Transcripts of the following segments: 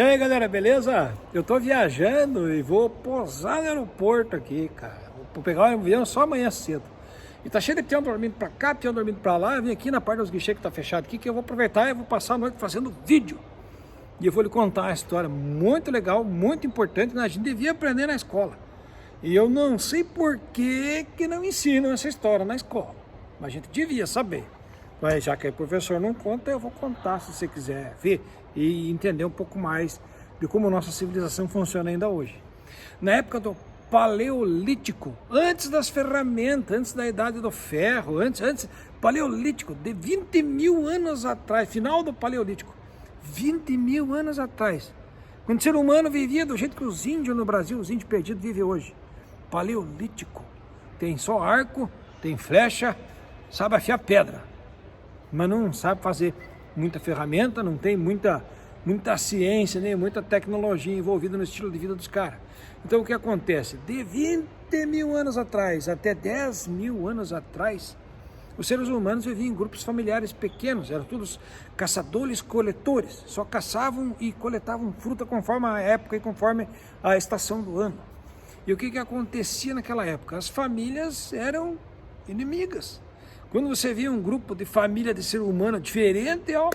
E aí galera, beleza? Eu tô viajando e vou pousar no aeroporto aqui, cara. Vou pegar o avião só amanhã cedo. E tá cheio de peão dormindo pra cá, peão dormindo pra lá. Eu vim aqui na parte dos guichês que tá fechado aqui, que eu vou aproveitar e vou passar a noite fazendo vídeo. E eu vou lhe contar uma história muito legal, muito importante, que a gente devia aprender na escola. E eu não sei por que não ensinam essa história na escola. Mas a gente devia saber. Mas já que o professor não conta, eu vou contar se você quiser ver e entender um pouco mais de como a nossa civilização funciona ainda hoje. Na época do Paleolítico, antes das ferramentas, antes da Idade do Ferro, antes Paleolítico, de 20 mil anos atrás, final do Paleolítico, 20 mil anos atrás, quando o ser humano vivia do jeito que os índios no Brasil, os índios perdidos vivem hoje. Paleolítico, tem só arco, tem flecha, sabe afiar pedra, mas não sabe fazer muita ferramenta, não tem muita ciência, nem muita tecnologia envolvida no estilo de vida dos caras. Então o que acontece? De 20 mil anos atrás até 10 mil anos atrás, os seres humanos viviam em grupos familiares pequenos, eram todos caçadores-coletores, só caçavam e coletavam fruta conforme a época e conforme a estação do ano. E o que acontecia naquela época? As famílias eram inimigas. Quando você via um grupo de família de ser humano diferente, ó,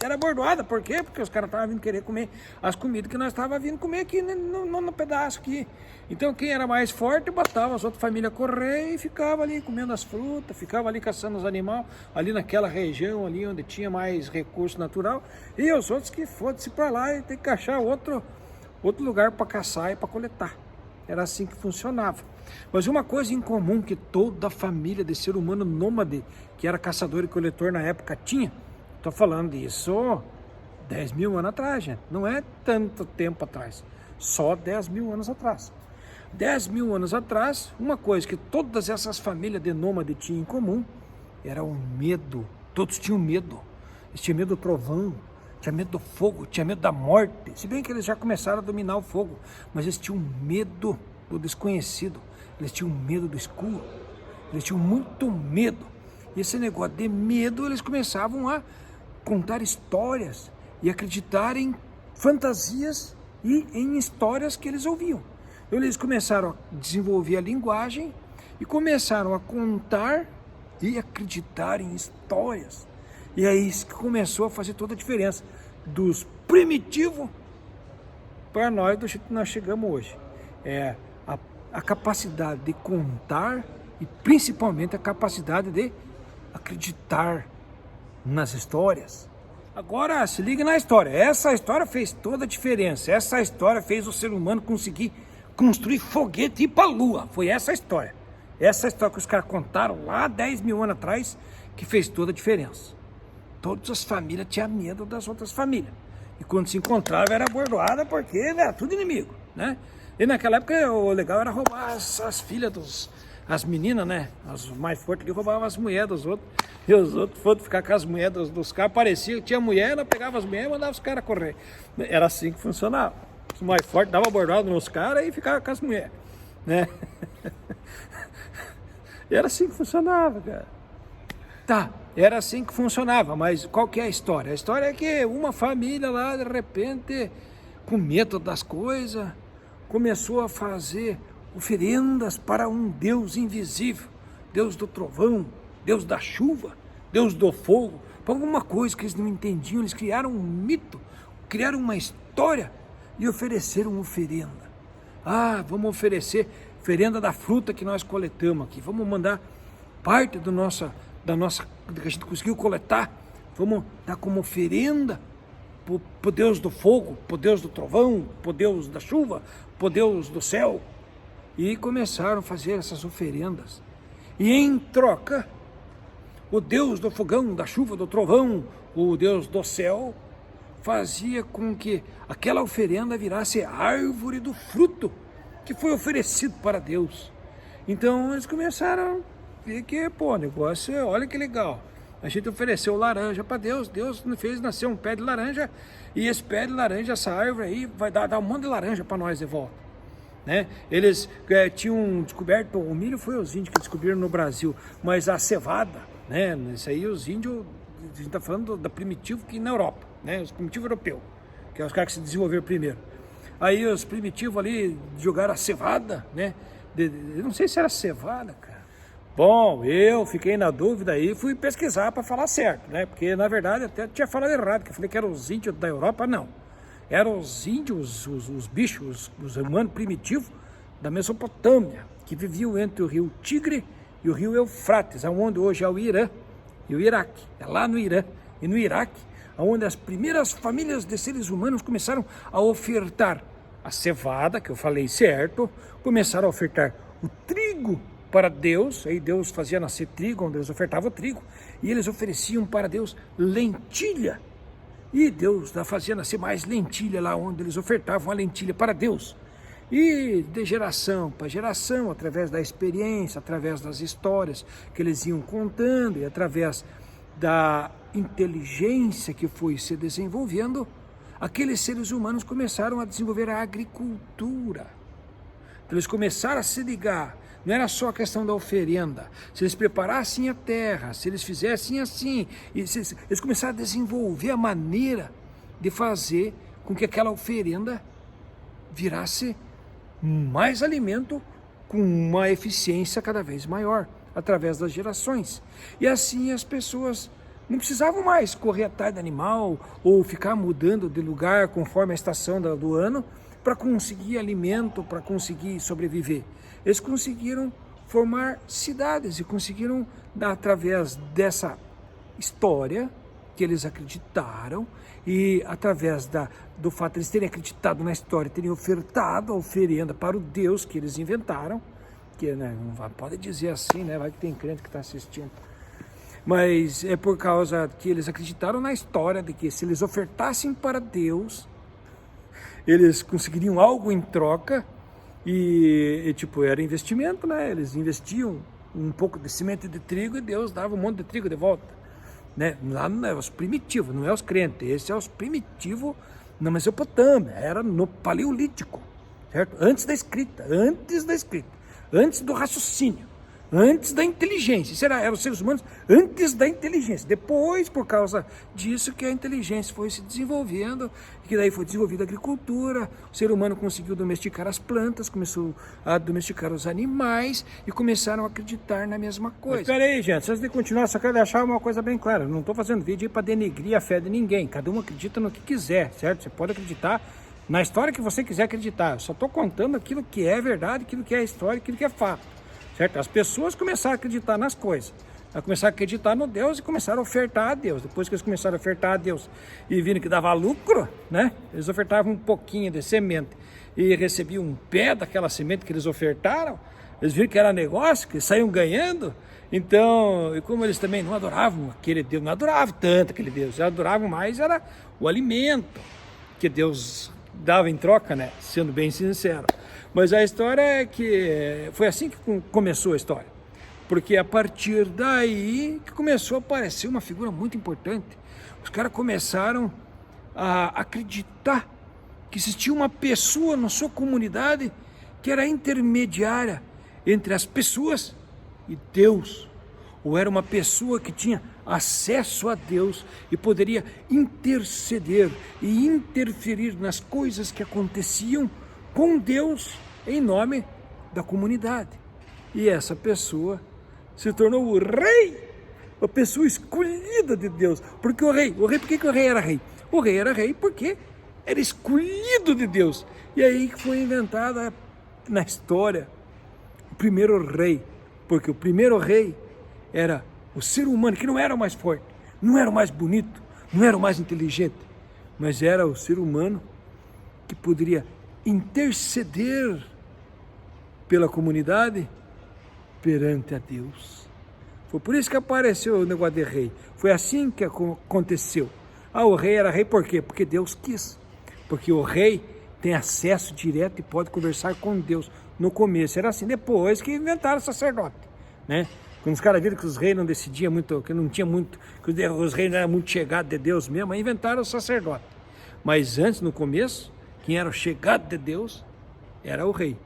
era bordoada. Por quê? Porque os caras estavam vindo querer comer as comidas que nós estávamos vindo comer aqui no pedaço aqui. Então quem era mais forte botava as outras famílias a correr e ficava ali comendo as frutas, ficava ali caçando os animais, ali naquela região ali onde tinha mais recurso natural. E os outros que foda-se para lá e tem que achar outro lugar para caçar e para coletar. Era assim que funcionava. Mas uma coisa em comum que toda a família de ser humano nômade, que era caçador e coletor na época, tinha. Estou falando disso 10 mil anos atrás, gente. Não é tanto tempo atrás. Só 10 mil anos atrás. 10 mil anos atrás, uma coisa que todas essas famílias de nômade tinham em comum era o medo. Todos tinham medo. Eles tinham medo do trovão, tinha medo do fogo, tinha medo da morte. Se bem que eles já começaram a dominar o fogo, mas eles tinham medo do desconhecido. Eles tinham medo do escuro. Eles tinham muito medo. E esse negócio de medo, eles começavam a contar histórias e acreditar em fantasias e em histórias que eles ouviam. Então, eles começaram a desenvolver a linguagem e começaram a contar e acreditar em histórias. E é isso que começou a fazer toda a diferença dos primitivos para nós do jeito que nós chegamos hoje. É a capacidade de contar e principalmente a capacidade de acreditar nas histórias. Agora se liga na história. Essa história fez toda a diferença. Essa história fez o ser humano conseguir construir foguete e ir para a lua. Foi essa história. Essa história que os caras contaram lá 10 mil anos atrás que fez toda a diferença. Todas as famílias tinham medo das outras famílias. E quando se encontravam era bordoada porque era tudo inimigo, né? E naquela época o legal era roubar as filhas as meninas, né? As mais fortes que roubavam as mulheres dos outros. E os outros foram ficar com as mulheres dos caras. Parecia que tinha mulher, ela pegava as mulheres e mandava os caras correr. Era assim que funcionava. Os mais fortes davam bordado nos caras e ficava com as mulheres, né? E era assim que funcionava, cara. Tá, era assim que funcionava, mas qual que é a história? A história é que uma família lá, de repente, com medo das coisas, começou a fazer oferendas para um Deus invisível, Deus do trovão, Deus da chuva, Deus do fogo, para alguma coisa que eles não entendiam. Eles criaram um mito, criaram uma história e ofereceram oferenda. Ah, vamos oferecer oferenda da fruta que nós coletamos aqui, vamos mandar parte da nossa que a gente conseguiu coletar, vamos dar como oferenda pro Deus do fogo, pro Deus do trovão, pro Deus da chuva, pro Deus do céu. E começaram a fazer essas oferendas. E em troca, o Deus do fogão, da chuva, do trovão, o Deus do céu, fazia com que aquela oferenda virasse árvore do fruto que foi oferecido para Deus. Então eles começaram a ver que, o negócio, olha que legal. A gente ofereceu laranja para Deus, Deus fez nascer um pé de laranja, e esse pé de laranja, essa árvore aí, vai dar um monte de laranja para nós de volta, né? Eles tinham descoberto, o milho foi os índios que descobriram no Brasil, mas a cevada, né? Isso aí os índios, a gente está falando da primitivo que na Europa, né? Os primitivos europeus, que é os caras que se desenvolveram primeiro. Aí os primitivos ali jogaram a cevada, né? Eu não sei se era cevada, cara. Bom, eu fiquei na dúvida aí e fui pesquisar para falar certo, né? Porque na verdade até tinha falado errado, que eu falei que eram os índios da Europa, não. Eram os índios, os bichos, os humanos primitivos da Mesopotâmia, que viviam entre o rio Tigre e o rio Eufrates, onde hoje é o Irã e o Iraque. É lá no Irã e no Iraque, onde as primeiras famílias de seres humanos começaram a ofertar a cevada, que eu falei certo, começaram a ofertar o trigo para Deus, aí Deus fazia nascer trigo, onde eles ofertavam trigo, e eles ofereciam para Deus lentilha, e Deus fazia nascer mais lentilha lá onde eles ofertavam a lentilha para Deus. E de geração para geração, através da experiência, através das histórias que eles iam contando e através da inteligência que foi se desenvolvendo, aqueles seres humanos começaram a desenvolver a agricultura. Então, eles começaram a se ligar, não era só a questão da oferenda, se eles preparassem a terra, se eles fizessem assim, eles começaram a desenvolver a maneira de fazer com que aquela oferenda virasse mais alimento com uma eficiência cada vez maior, através das gerações. E assim as pessoas não precisavam mais correr atrás do animal ou ficar mudando de lugar conforme a estação do ano para conseguir alimento, para conseguir sobreviver. Eles conseguiram formar cidades e conseguiram, através dessa história que eles acreditaram e através do fato de eles terem acreditado na história, terem ofertado a oferenda para o Deus que eles inventaram, que né, não pode dizer assim, né? Vai que tem crente que está assistindo. Mas é por causa que eles acreditaram na história de que se eles ofertassem para Deus, eles conseguiriam algo em troca e tipo, era investimento, né? Eles investiam um pouco de semente de trigo e Deus dava um monte de trigo de volta, né? Lá não é os primitivos, não é os crentes, esse é os primitivos na Mesopotâmia, era no Paleolítico, certo? Antes da escrita, antes do raciocínio, antes da inteligência. Isso eram os seres humanos antes da inteligência. Depois, por causa disso, que a inteligência foi se desenvolvendo, que daí foi desenvolvida a agricultura, o ser humano conseguiu domesticar as plantas, começou a domesticar os animais e começaram a acreditar na mesma coisa. Espera aí, gente, antes de continuar, só quero deixar uma coisa bem clara. Eu não estou fazendo vídeo para denegrir a fé de ninguém. Cada um acredita no que quiser, certo? Você pode acreditar na história que você quiser acreditar. Eu só estou contando aquilo que é verdade, aquilo que é história, aquilo que é fato. Certo? As pessoas começaram a acreditar nas coisas, começaram a acreditar no Deus e começaram a ofertar a Deus. Depois que eles começaram a ofertar a Deus e viram que dava lucro, né? Eles ofertavam um pouquinho de semente e recebiam um pé daquela semente que eles ofertaram. Eles viram que era negócio, que saíam ganhando. Então, e como eles também não adoravam aquele Deus, não adoravam tanto aquele Deus, eles adoravam mais era o alimento que Deus dava em troca, né? Sendo bem sincero. Mas a história é que foi assim que começou a história. Porque a partir daí que começou a aparecer uma figura muito importante. Os caras começaram a acreditar que existia uma pessoa na sua comunidade que era intermediária entre as pessoas e Deus. Ou era uma pessoa que tinha acesso a Deus e poderia interceder e interferir nas coisas que aconteciam com Deus em nome da comunidade. E essa pessoa se tornou o rei, a pessoa escolhida de Deus. Porque por que o rei era rei? O rei era rei porque era escolhido de Deus. E aí que foi inventada na história o primeiro rei. Porque o primeiro rei era o ser humano, que não era o mais forte, não era o mais bonito, não era o mais inteligente, mas era o ser humano que poderia interceder pela comunidade perante a Deus. Foi por isso que apareceu o negócio de rei. Foi assim que aconteceu. O rei era rei por quê? Porque Deus quis. Porque o rei tem acesso direto e pode conversar com Deus. No começo era assim, depois que inventaram o sacerdote, né? Quando os caras viram que os reis não decidiam muito, que não tinha muito, que os reis não eram muito chegados de Deus mesmo, aí inventaram o sacerdote. Mas antes, no começo, quem era o chegado de Deus era o rei.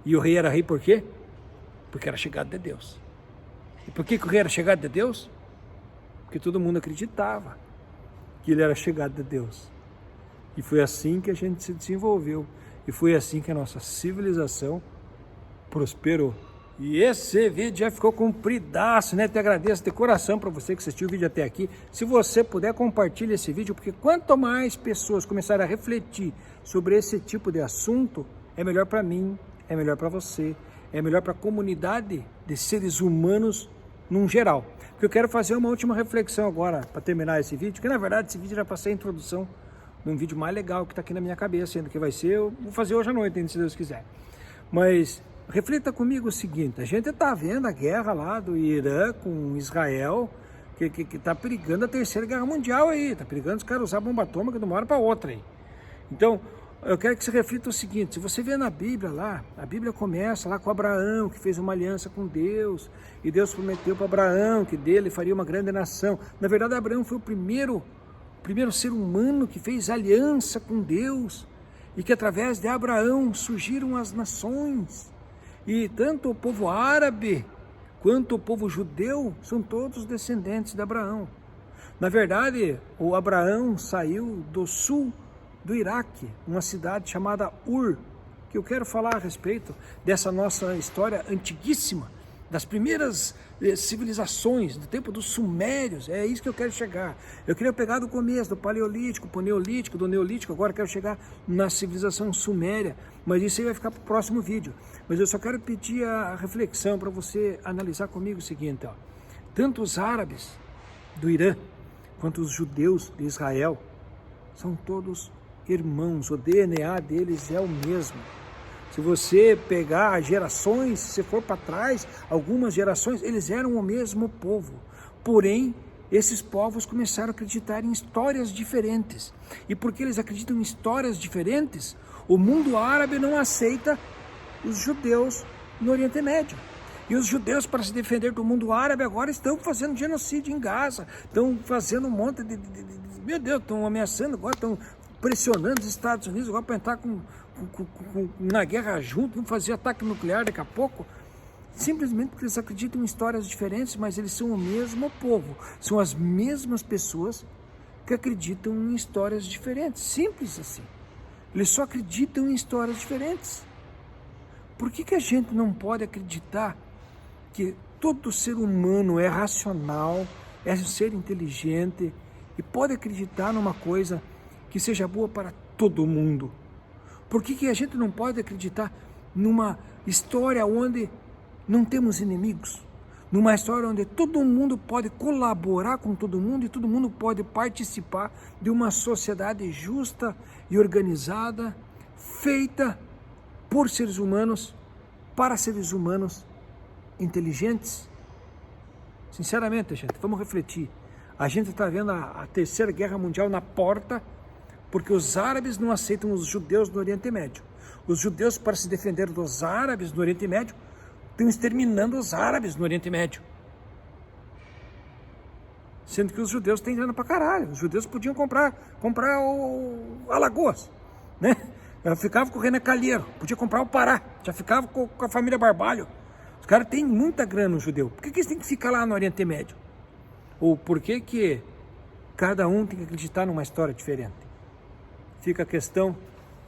E o rei era rei por quê? Porque era chegado de Deus. E por que o rei era chegado de Deus? Porque todo mundo acreditava que ele era chegado de Deus. E foi assim que a gente se desenvolveu. E foi assim que a nossa civilização prosperou. E esse vídeo já ficou compridaço, né? Te agradeço de coração para você que assistiu o vídeo até aqui. Se você puder, compartilhe esse vídeo, porque quanto mais pessoas começarem a refletir sobre esse tipo de assunto, é melhor para mim, é melhor para você, é melhor para a comunidade de seres humanos num geral. Porque eu quero fazer uma última reflexão agora, para terminar esse vídeo, que na verdade esse vídeo era para ser a introdução de um vídeo mais legal que está aqui na minha cabeça, ainda que vai ser, eu vou fazer hoje à noite, se Deus quiser. Mas reflita comigo o seguinte, a gente está vendo a guerra lá do Irã com Israel, que está perigando a terceira guerra mundial aí, está perigando os caras usar bomba atômica de uma hora para outra aí. Então, eu quero que você reflita o seguinte, se você vê na Bíblia lá, a Bíblia começa lá com Abraão, que fez uma aliança com Deus, e Deus prometeu para Abraão que dele faria uma grande nação. Na verdade, Abraão foi o primeiro ser humano que fez aliança com Deus, e que através de Abraão surgiram as nações. E tanto o povo árabe quanto o povo judeu são todos descendentes de Abraão. Na verdade, o Abraão saiu do sul do Iraque, uma cidade chamada Ur, que eu quero falar a respeito dessa nossa história antiguíssima, das primeiras civilizações, do tempo dos sumérios, é isso que eu quero chegar. Eu queria pegar do começo, do paleolítico, pro neolítico, do neolítico, agora eu quero chegar na civilização suméria, mas isso aí vai ficar para o próximo vídeo. Mas eu só quero pedir a reflexão para você analisar comigo o seguinte, ó. Tanto os árabes do Irã, quanto os judeus de Israel, são todos irmãos, o DNA deles é o mesmo. Se você pegar gerações, se for para trás, algumas gerações, eles eram o mesmo povo. Porém, esses povos começaram a acreditar em histórias diferentes. E porque eles acreditam em histórias diferentes, o mundo árabe não aceita os judeus no Oriente Médio. E os judeus, para se defender do mundo árabe, agora estão fazendo genocídio em Gaza, estão fazendo um monte meu Deus, estão ameaçando agora, estão pressionando os Estados Unidos agora para entrar na guerra junto, vão fazer ataque nuclear daqui a pouco, simplesmente porque eles acreditam em histórias diferentes, mas eles são o mesmo povo, são as mesmas pessoas que acreditam em histórias diferentes, simples assim. Eles só acreditam em histórias diferentes. Por que a gente não pode acreditar que todo ser humano é racional, é um ser inteligente e pode acreditar numa coisa que seja boa para todo mundo? Por que a gente não pode acreditar numa história onde não temos inimigos? Numa história onde todo mundo pode colaborar com todo mundo e todo mundo pode participar de uma sociedade justa e organizada, feita por seres humanos, para seres humanos inteligentes? Sinceramente, gente, vamos refletir. A gente está vendo a terceira guerra mundial na porta, porque os árabes não aceitam os judeus no Oriente Médio. Os judeus, para se defender dos árabes no Oriente Médio, estão exterminando os árabes no Oriente Médio. Sendo que os judeus têm grana pra caralho. Os judeus podiam comprar o Alagoas, né? Eu ficava com o René Calheiro, podia comprar o Pará, já ficava com a família Barbalho. Os caras têm muita grana, no judeu. Por que eles têm que ficar lá no Oriente Médio? Ou por que cada um tem que acreditar numa história diferente? Fica a questão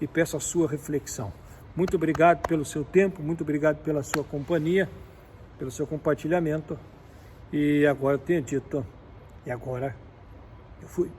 e peço a sua reflexão. Muito obrigado pelo seu tempo, muito obrigado pela sua companhia, pelo seu compartilhamento. E agora eu tenho dito, e agora eu fui.